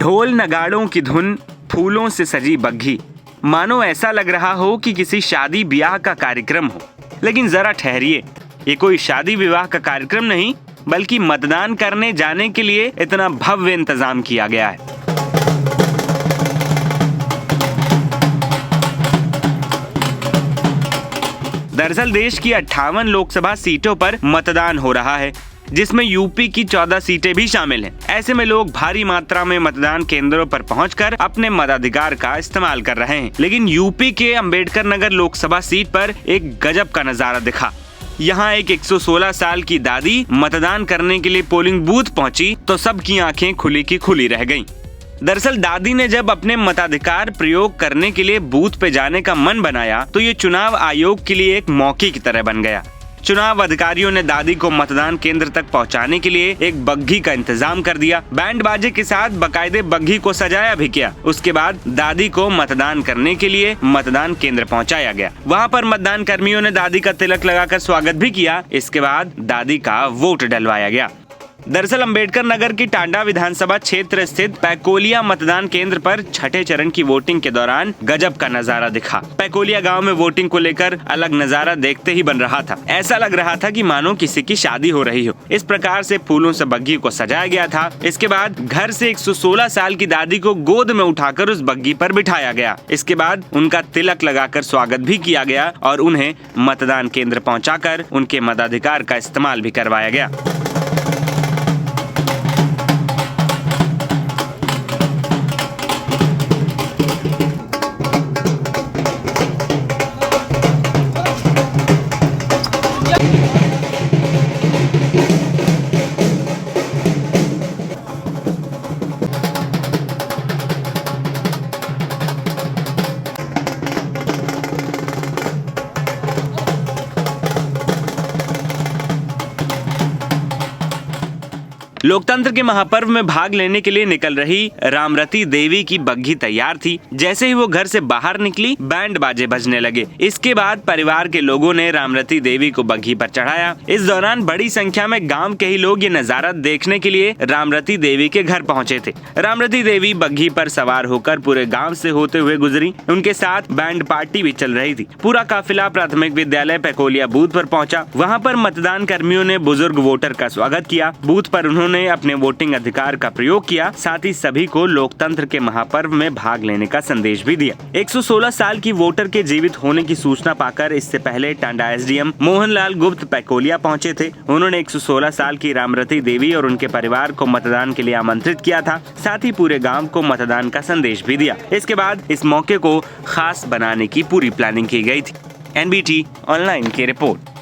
ढोल नगाड़ों की धुन, फूलों से सजी बग्घी, मानो ऐसा लग रहा हो कि किसी शादी ब्याह का कार्यक्रम हो। लेकिन जरा ठहरिए, ये कोई शादी विवाह का कार्यक्रम नहीं, बल्कि मतदान करने जाने के लिए इतना भव्य इंतजाम किया गया है। दरअसल देश की 58 लोकसभा सीटों पर मतदान हो रहा है, जिसमें यूपी की 14 सीटें भी शामिल हैं। ऐसे में लोग भारी मात्रा में मतदान केंद्रों पर पहुंचकर अपने मताधिकार का इस्तेमाल कर रहे हैं। लेकिन यूपी के अंबेडकर नगर लोकसभा सीट पर एक गजब का नजारा दिखा। यहाँ एक 116 साल की दादी मतदान करने के लिए पोलिंग बूथ पहुंची तो सबकी आंखें खुली की खुली रह गईं। दरअसल दादी ने जब अपने मताधिकार प्रयोग करने के लिए बूथ पे जाने का मन बनाया तो ये चुनाव आयोग के लिए एक मौके की तरह बन गया। चुनाव अधिकारियों ने दादी को मतदान केंद्र तक पहुंचाने के लिए एक बग्घी का इंतजाम कर दिया। बैंड बाजे के साथ बाकायदे बग्घी को सजाया भी किया। उसके बाद दादी को मतदान करने के लिए मतदान केंद्र पहुंचाया गया। वहां पर मतदान कर्मियों ने दादी का तिलक लगाकर स्वागत भी किया। इसके बाद दादी का वोट डलवाया गया। दरअसल अंबेडकर नगर की टांडा विधानसभा क्षेत्र स्थित पैकोलिया मतदान केंद्र पर छठे चरण की वोटिंग के दौरान गजब का नजारा दिखा। पैकोलिया गांव में वोटिंग को लेकर अलग नजारा देखते ही बन रहा था। ऐसा लग रहा था कि मानो किसी की शादी हो रही हो। इस प्रकार से फूलों से बग्घी को सजाया गया था। इसके बाद घर से 116 साल की दादी को गोद में उठाकर उस बग्घी पर बिठाया गया। इसके बाद उनका तिलक लगाकर स्वागत भी किया गया और उन्हें मतदान केंद्र पहुँचाकर उनके मताधिकार का इस्तेमाल भी करवाया गया। लोकतंत्र के महापर्व में भाग लेने के लिए निकल रही रामरती देवी की बग्घी तैयार थी। जैसे ही वो घर से बाहर निकली, बैंड बाजे बजने लगे। इसके बाद परिवार के लोगों ने रामरती देवी को बग्घी पर चढ़ाया। इस दौरान बड़ी संख्या में गांव के ही लोग ये नजारा देखने के लिए रामरती देवी के घर पहुंचे थे। रामरती देवी बग्घी पर सवार होकर पूरे गाँव से होते हुए गुजरी। उनके साथ बैंड पार्टी भी चल रही थी। पूरा काफिला प्राथमिक विद्यालय पैकोलिया बूथ पर पहुंचा। वहां पर मतदान कर्मियों ने बुजुर्ग वोटर का स्वागत किया। बूथ पर उन्होंने अपने वोटिंग अधिकार का प्रयोग किया। साथ ही सभी को लोकतंत्र के महापर्व में भाग लेने का संदेश भी दिया। 116 साल की वोटर के जीवित होने की सूचना पाकर इससे पहले टांडा एसडीएम मोहनलाल गुप्त पैकोलिया पहुंचे थे। उन्होंने 116 साल की रामरती देवी और उनके परिवार को मतदान के लिए आमंत्रित किया था। साथ ही पूरे गाँव को मतदान का संदेश भी दिया। इसके बाद इस मौके को खास बनाने की पूरी प्लानिंग की गई थी। NBT ऑनलाइन की रिपोर्ट।